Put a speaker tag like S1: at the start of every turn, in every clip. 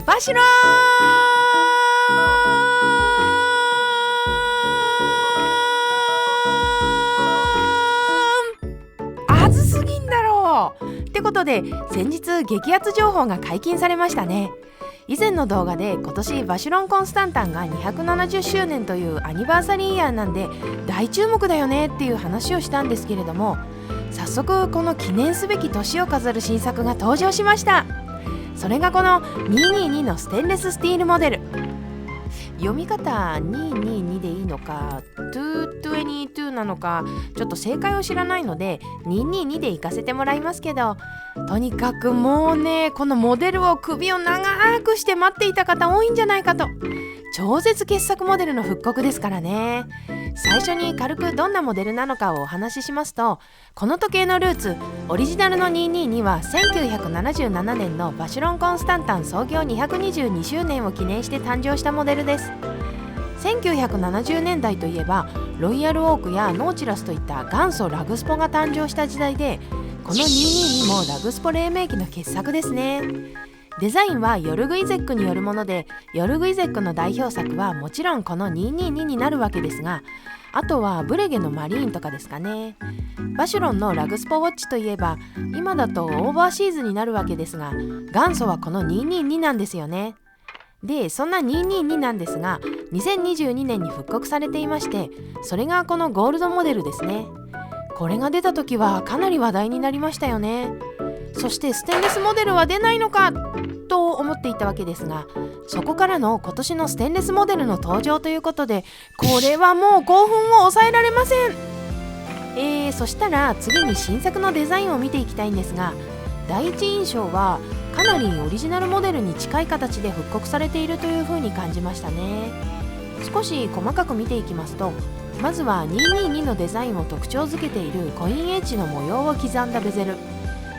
S1: バシローン、暑すぎんだろうってことで、先日激アツ情報が解禁されましたね。以前の動画で今年バシュロン・コンスタンタンが270周年というアニバーサリーイヤーなんで大注目だよねっていう話をしたんですけれども、早速この記念すべき年を飾る新作が登場しました。それがこの222のステンレススティールモデル。読み方222でいいのか222なのかちょっと正解を知らないので222で行かせてもらいますけど、とにかくもうね、このモデルを首を長くして待っていた方多いんじゃないかと。超絶傑作モデルの復刻ですからね。最初に軽くどんなモデルなのかをお話ししますと、この時計のルーツ、オリジナルの222は1977年のバシュロン・コンスタンタン創業222周年を記念して誕生したモデルです。1970年代といえばロイヤルオークやノーチラスといった元祖ラグスポが誕生した時代で、この222もラグスポ黎明期の傑作ですね。デザインはヨルグイゼックによるもので、ヨルグイゼックの代表作はもちろんこの222になるわけですが、あとはブレゲのマリーンとかですかね。バシュロンのラグスポウォッチといえば今だとオーバーシーズになるわけですが、元祖はこの222なんですよね。で、そんな222なんですが2022年に復刻されていまして、それがこのゴールドモデルですね。これが出た時はかなり話題になりましたよね。そしてステンレスモデルは出ないのかと思っていたわけですが、そこからの今年のステンレスモデルの登場ということで、これはもう興奮を抑えられません。そしたら次に新作のデザインを見ていきたいんですが、第一印象はかなりオリジナルモデルに近い形で復刻されているという風に感じましたね。少し細かく見ていきますと、まずは222のデザインを特徴づけているコインエッジの模様を刻んだベゼル。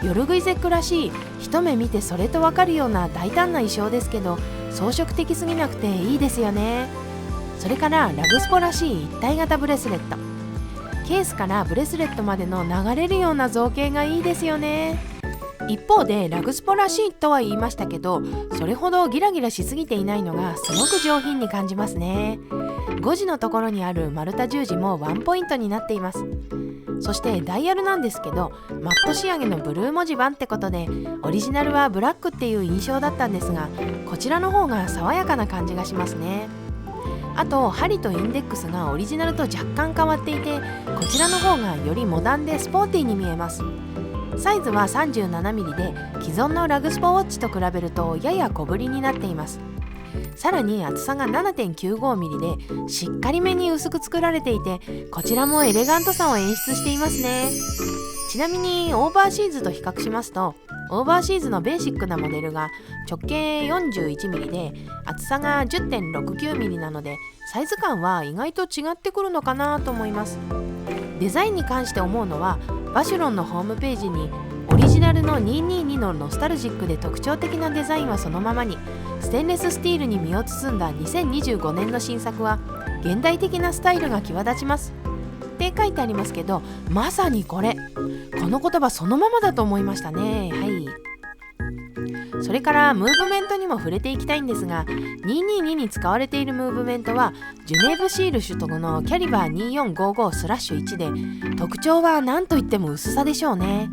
S1: ヨルグイゼックらしい、一目見てそれとわかるような大胆な衣装ですけど、装飾的すぎなくていいですよね。それからラグスポらしい一体型ブレスレット。ケースからブレスレットまでの流れるような造形がいいですよね。一方でラグスポらしいとは言いましたけど、それほどギラギラしすぎていないのがすごく上品に感じますね。5時のところにある丸太十字もワンポイントになっています。そしてダイヤルなんですけど、マット仕上げのブルー文字盤ってことで、オリジナルはブラックっていう印象だったんですが、こちらの方が爽やかな感じがしますね。あと針とインデックスがオリジナルと若干変わっていて、こちらの方がよりモダンでスポーティーに見えます。サイズは 37mm で既存のラグスポウォッチと比べるとやや小ぶりになっています。さらに厚さが 7.95mm でしっかりめに薄く作られていて、こちらもエレガントさを演出していますね。ちなみにオーバーシーズと比較しますと、オーバーシーズのベーシックなモデルが直径 41mm で厚さが 10.69mm なので、サイズ感は意外と違ってくるのかなと思います。デザインに関して思うのは、バシュロンのホームページにオリジナルの222のノスタルジックで特徴的なデザインはそのままに、ステンレススティールに身を包んだ2025年の新作は現代的なスタイルが際立ちますって書いてありますけど、まさにこれ、この言葉そのままだと思いましたね。はい。それからムーブメントにも触れていきたいんですが、222に使われているムーブメントはジュネーブシール取得のキャリバー2455/1で、特徴は何といっても薄さでしょうね。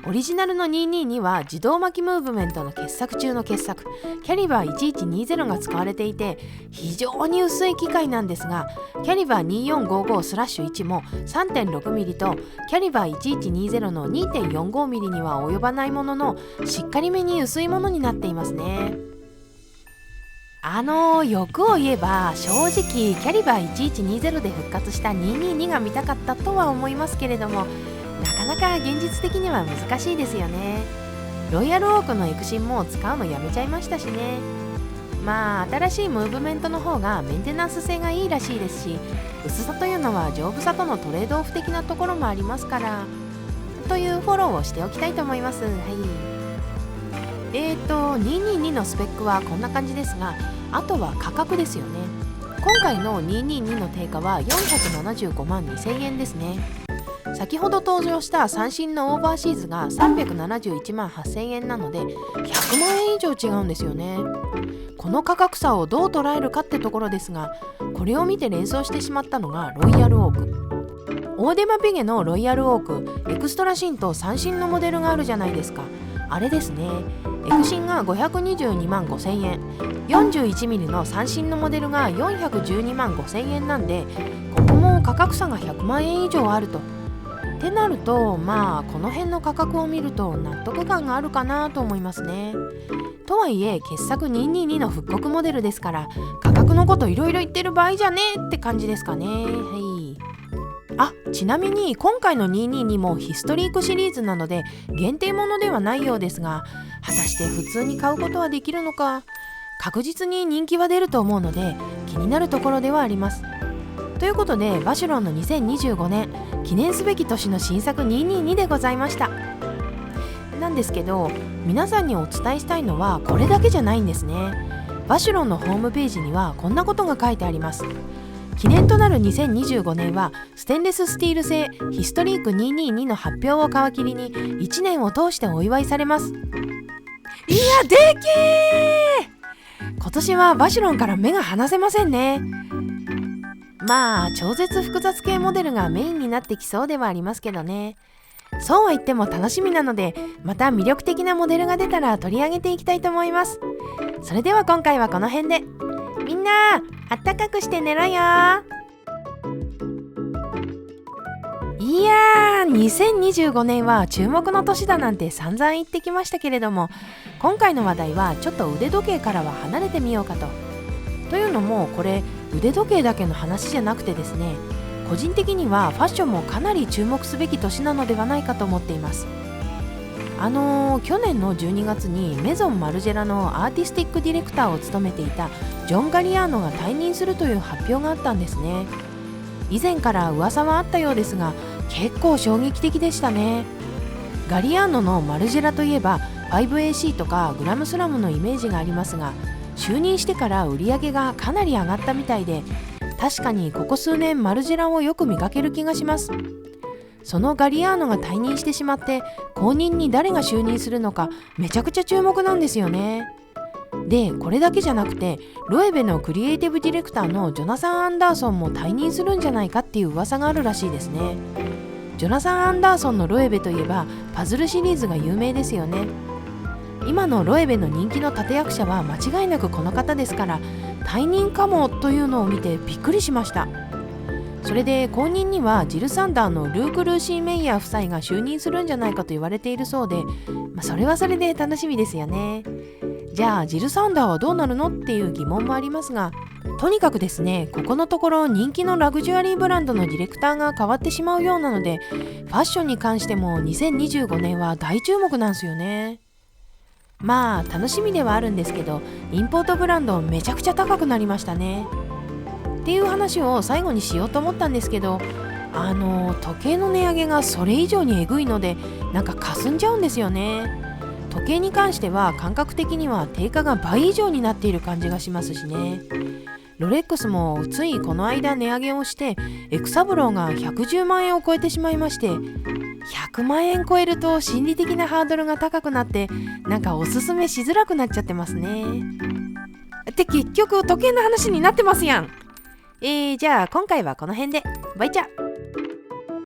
S1: オリジナルの222は自動巻きムーブメントの傑作中の傑作、キャリバー1120が使われていて非常に薄い機械なんですが、キャリバー2455/1も 3.6mm とキャリバー1120の 2.45mm には及ばないものの、しっかりめに薄いものになっていますね。欲を言えば正直キャリバー1120で復活した222が見たかったとは思いますけれども、なかなか現実的には難しいですよね。ロイヤルオークのエクシンも使うのやめちゃいましたしね。まあ新しいムーブメントの方がメンテナンス性がいいらしいですし、薄さというのは丈夫さとのトレードオフ的なところもありますから、というフォローをしておきたいと思います。はい。222のスペックはこんな感じですが、あとは価格ですよね。今回の222の定価は475万2000円ですね。先ほど登場した三振のオーバーシーズが371万8000円なので100万円以上違うんですよね。この価格差をどう捉えるかってところですが、これを見て連想してしまったのがロイヤルオーク。オーデマピゲのロイヤルオークエクストラシンと三振のモデルがあるじゃないですか。あれですね。エクシンが522万5000円、41ミリの三振のモデルが412万5000円なんで、ここも価格差が100万円以上あると。ってなると、まあこの辺の価格を見ると納得感があるかなと思いますね。とはいえ傑作222の復刻モデルですから、価格のこといろいろ言ってる場合じゃねえって感じですかね。はい。ちなみに今回の222もヒストリークシリーズなので限定ものではないようですが、果たして普通に買うことはできるのか、確実に人気は出ると思うので気になるところではあります。ということでバシュロンの2025年記念すべき年の新作222でございました。なんですけど、皆さんにお伝えしたいのはこれだけじゃないんですね。バシュロンのホームページにはこんなことが書いてあります。記念となる2025年はステンレススティール製ヒストリーク222の発表を皮切りに1年を通してお祝いされます。いやでけー！今年はバシュロンから目が離せませんね。まあ超絶複雑系モデルがメインになってきそうではありますけどね。そうは言っても楽しみなので、また魅力的なモデルが出たら取り上げていきたいと思います。それでは今回はこの辺で。みんなあったかくして寝ろよ。いやー、2025年は注目の年だなんて散々言ってきましたけれども、今回の話題はちょっと腕時計からは離れてみようかと。というのもこれ腕時計だけの話じゃなくてですね、個人的にはファッションもかなり注目すべき年なのではないかと思っています。去年の12月にメゾンマルジェラのアーティスティックディレクターを務めていたジョン・ガリアーノが退任するという発表があったんですね。以前から噂はあったようですが、結構衝撃的でしたね。ガリアーノのマルジェラといえば 5AC とかグラムスラムのイメージがありますが、就任してから売り上げがかなり上がったみたいで、確かにここ数年マルジェラをよく見かける気がします。そのガリアーノが退任してしまって、後任に誰が就任するのかめちゃくちゃ注目なんですよね。で、これだけじゃなくてロエベのクリエイティブディレクターのジョナサン・アンダーソンも退任するんじゃないかっていう噂があるらしいですね。ジョナサン・アンダーソンのロエベといえばパズルシリーズが有名ですよね。今のロエベの人気の立役者は間違いなくこの方ですから、退任かもというのを見てびっくりしました。それで後任にはジル・サンダーのルーク・ルーシー・メイヤー夫妻が就任するんじゃないかと言われているそうで、それはそれで楽しみですよね。じゃあジル・サンダーはどうなるのっていう疑問もありますが、とにかくですね、ここのところ人気のラグジュアリーブランドのディレクターが変わってしまうようなので、ファッションに関しても2025年は大注目なんですよね。まあ楽しみではあるんですけど、インポートブランドめちゃくちゃ高くなりましたねっていう話を最後にしようと思ったんですけど、時計の値上げがそれ以上にえぐいので、なんかかすんじゃうんですよね。時計に関しては感覚的には定価が倍以上になっている感じがしますしね。ロレックスもついこの間値上げをして、エクサブローが110万円を超えてしまいまして、100万円超えると心理的なハードルが高くなって、なんかおすすめしづらくなっちゃってますね。って結局時計の話になってますやん。じゃあ今回はこの辺で。バイチャ。